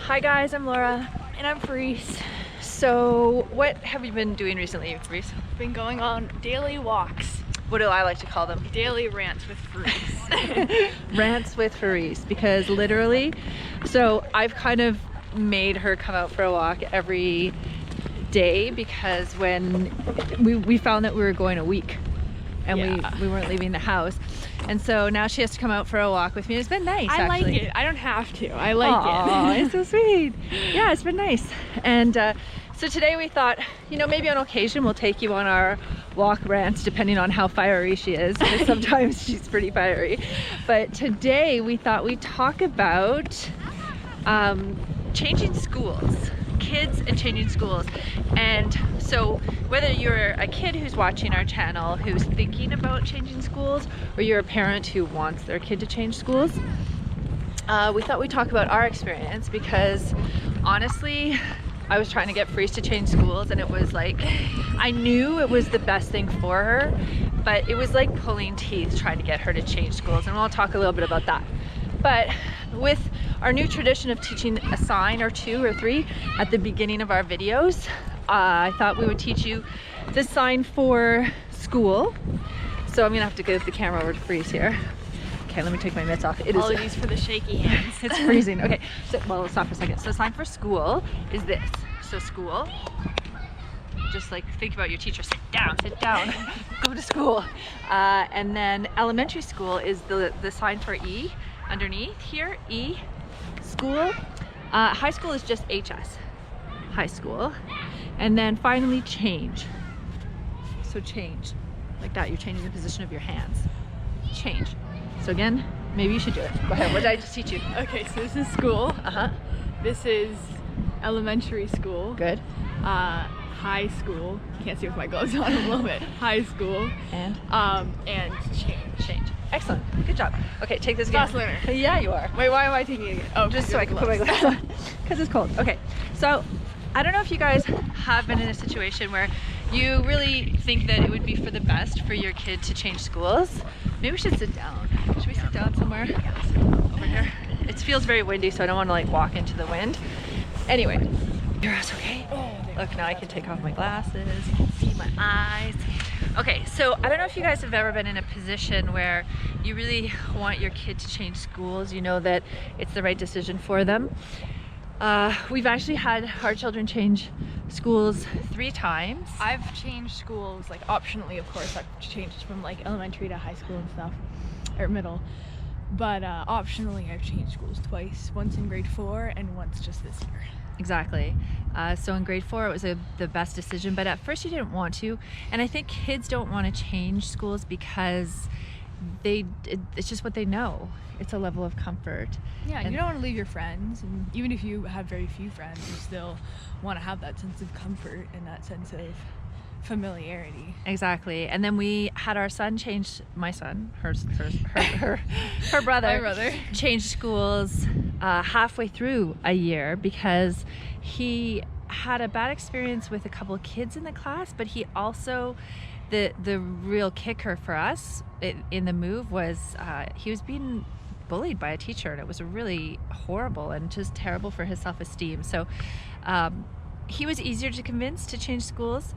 Hi guys, I'm Laura. And I'm Fireese. So what have you been doing recently, Fireese? Been going on daily walks. What do I like to call them? Daily rants with Fireese. Rants with Fireese, because literally, so I've kind of made her come out for a walk every day because when we found that we were going a week and we weren't leaving the house. And so now she has to come out for a walk with me. It's been nice, I actually. like it. I don't have to. I like Aww, it. It's so sweet. Yeah, it's been nice. And so today we thought, you know, maybe on occasion we'll take you on our walk rants depending on how fiery she is, because sometimes she's pretty fiery. But today we thought we'd talk about changing schools. Kids and changing schools. And so whether you're a kid who's watching our channel who's thinking about changing schools, or you're a parent who wants their kid to change schools, we thought we'd talk about our experience, because honestly I was trying to get Fireese to change schools and it was like, I knew it was the best thing for her, but it was like pulling teeth trying to get her to change schools, and we'll talk a little bit about that. But with our new tradition of teaching a sign or two or three at the beginning of our videos, I thought we would teach you the sign for school. So I'm gonna have to give the camera over to Fireese here. Okay, let me take my mitts off. Apologies for the shaky hands. It's freezing. Okay, so well, stop for a second. So the sign for school is this. So school, just like think about your teacher, sit down, go to school. And then elementary school is the sign for E underneath here, E, school. High school is just HS, high school. And then finally change. So change, like that, you're changing the position of your hands. Change. So again, maybe you should do it. Go ahead, what did I just teach you? Okay, so this is school. This is elementary school. Good. High school. Can't see with my gloves on a little bit. High school. And Change. Excellent. Good job. Okay, take this again. Fast learner. Yeah, you are. Wait, why am I taking it again? Oh, Just so I can put my gloves on, because it's cold. Okay, so I don't know if you guys have been in a situation where you really think that it would be for the best for your kid to change schools. Maybe we should sit down. Should we sit down somewhere? Over here. It feels very windy, so I don't want to like walk into the wind. Anyway, your ass okay? Look, now I can take off my glasses. You can see my eyes. Okay, so I don't know if you guys have ever been in a position where you really want your kid to change schools. You know that it's the right decision for them. We've actually had our children change schools 3 times. I've changed schools, like optionally, of course. I've changed from like elementary to high school and stuff, or middle. But optionally, I've changed schools twice. Once in grade 4 and once just this year. Exactly. So in grade 4 it was the best decision, but at first you didn't want to. And I think kids don't want to change schools because it's just what they know. It's a level of comfort. Yeah, and you don't want to leave your friends, and even if you have very few friends, you still want to have that sense of comfort and that sense of familiarity. Exactly. And then we had our son change, my son, her brother, My brother, changed schools halfway through a year because he had a bad experience with a couple of kids in the class, but he also, the real kicker for us in the move was he was being bullied by a teacher, and it was really horrible and just terrible for his self-esteem. So he was easier to convince to change schools.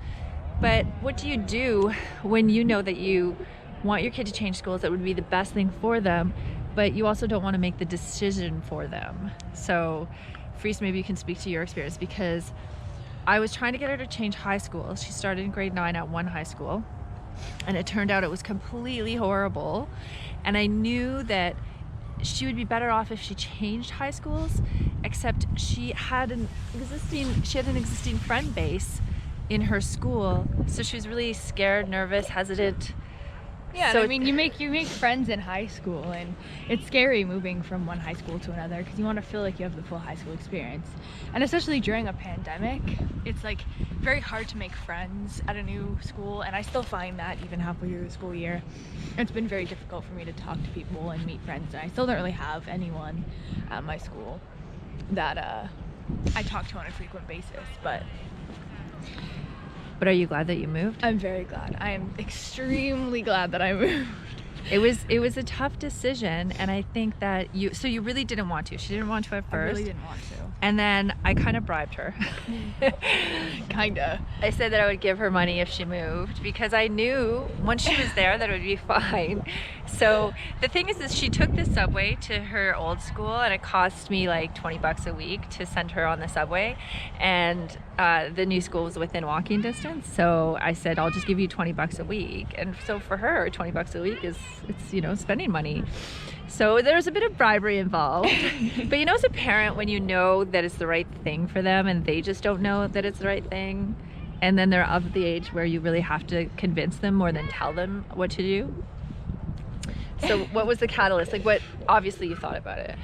But what do you do when you know that you want your kid to change schools, that would be the best thing for them, but you also don't want to make the decision for them? So Fireese, maybe you can speak to your experience, because I was trying to get her to change high school. She started in grade 9 at one high school, and it turned out it was completely horrible. And I knew that she would be better off if she changed high schools, except she had an existing friend base in her school, so she was really scared, nervous, hesitant. Yeah, so I mean, you make friends in high school, and it's scary moving from one high school to another because you want to feel like you have the full high school experience. And especially during a pandemic, it's like very hard to make friends at a new school, and I still find that even halfway through the school year, it's been very difficult for me to talk to people and meet friends, and I still don't really have anyone at my school that I talk to on a frequent basis. But are you glad that you moved? I'm very glad. I am extremely glad that I moved. It was a tough decision, and I think that you really didn't want to. She didn't want to at first. I really didn't want to. And then I kind of bribed her. Kinda. I said that I would give her money if she moved, because I knew once she was there that it would be fine. So the thing is she took the subway to her old school, and it cost me like $20 a week to send her on the subway, and the new school was within walking distance. So I said, I'll just give you $20 a week. And so for her, $20 a week it's spending money. So there's a bit of bribery involved. But as a parent, when you know that it's the right thing for them and they just don't know that it's the right thing, and then they're of the age where you really have to convince them more than tell them what to do. So what was the catalyst? Like, what, obviously you thought about it.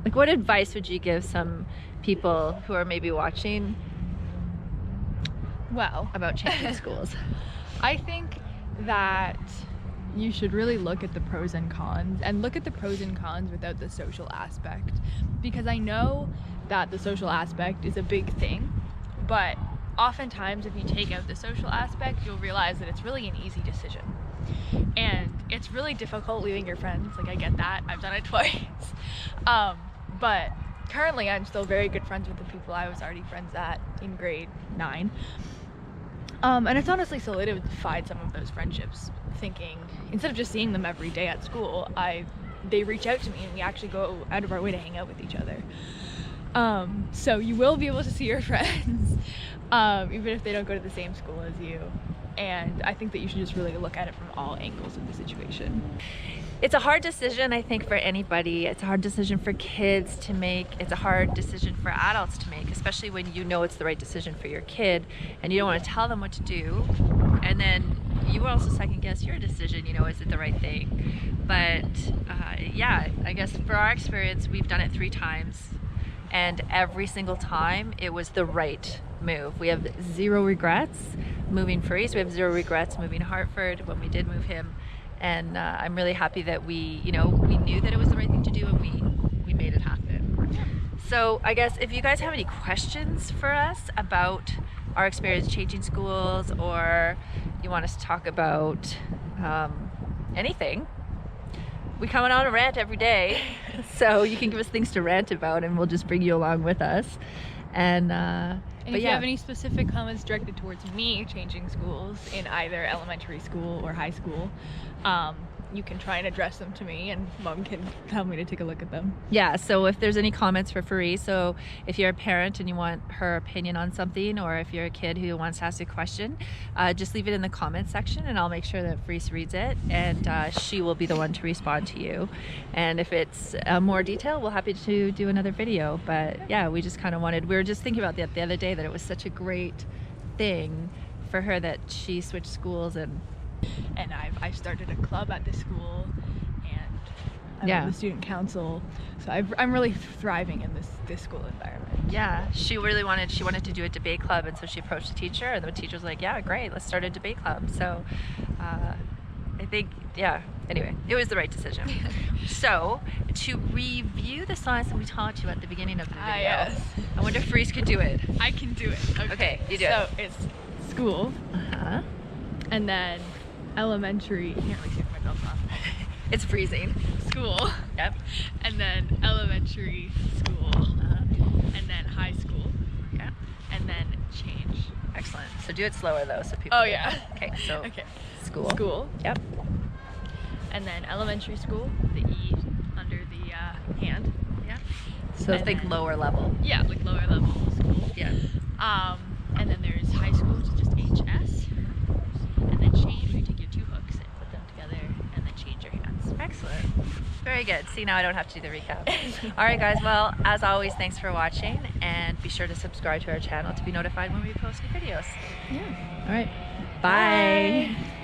Like, what advice would you give some people who are maybe watching Well, about changing schools? I think that you should really look at the pros and cons, and look at the pros and cons without the social aspect, because I know that the social aspect is a big thing, but oftentimes if you take out the social aspect, you'll realize that it's really an easy decision, and it's really difficult leaving your friends. Like, I get that, I've done it twice. But currently I'm still very good friends with the people I was already friends at in grade 9. And it's honestly solidified some of those friendships, thinking, instead of just seeing them every day at school, they reach out to me and we actually go out of our way to hang out with each other. So you will be able to see your friends, even if they don't go to the same school as you. And I think that you should just really look at it from all angles of the situation. It's a hard decision, I think, for anybody. It's a hard decision for kids to make. It's a hard decision for adults to make, especially when you know it's the right decision for your kid and you don't want to tell them what to do. And then you also second guess your decision, is it the right thing? But yeah, I guess for our experience, we've done it 3 times. And every single time it was the right move. We have 0 regrets moving Fireese. We have 0 regrets moving Hartford when we did move him. And I'm really happy that we knew that it was the right thing to do, and we made it happen. So I guess if you guys have any questions for us about our experience changing schools, or you want us to talk about anything, we come on a rant every day. So you can give us things to rant about, and we'll just bring you along with us. And if you have any specific comments directed towards me changing schools in either elementary school or high school, you can try and address them to me, and Mom can tell me to take a look at them. Yeah, so if there's any comments for Fireese, so if you're a parent and you want her opinion on something, or if you're a kid who wants to ask a question, just leave it in the comment section, and I'll make sure that Fireese reads it, and she will be the one to respond to you. And if it's more detail, we'll happy to do another video. But yeah, we just kind of we were just thinking about that the other day, that it was such a great thing for her that she switched schools, and I've started a club at the school, and I'm on the student council, so I'm really thriving in this school environment. Yeah, she wanted to do a debate club, and so she approached the teacher, and the teacher was like, yeah, great, let's start a debate club. So I think, yeah, anyway, it was the right decision. So to review the science that we taught you at the beginning of the video, yes. I wonder if Fireese could do it. I can do it. Okay, you do it. So it's school, and then elementary. I can't really take my belt off. It's freezing. School. Yep. And then elementary school. And then high school. Yeah. And then change. Excellent. So do it slower though, so people. Oh yeah. Okay. So. Okay. School. School. Yep. And then elementary school. The E under the hand. Yeah. So think lower level. Yeah, like lower level school. Yeah. And then there's high school, which is just HS. And then change, where you take your 2 hooks and put them together, and then change your hands. Excellent. Very good. See, now I don't have to do the recap. All right, guys. Well, as always, thanks for watching, and be sure to subscribe to our channel to be notified when we post new videos. Yeah. All right. Bye. Bye.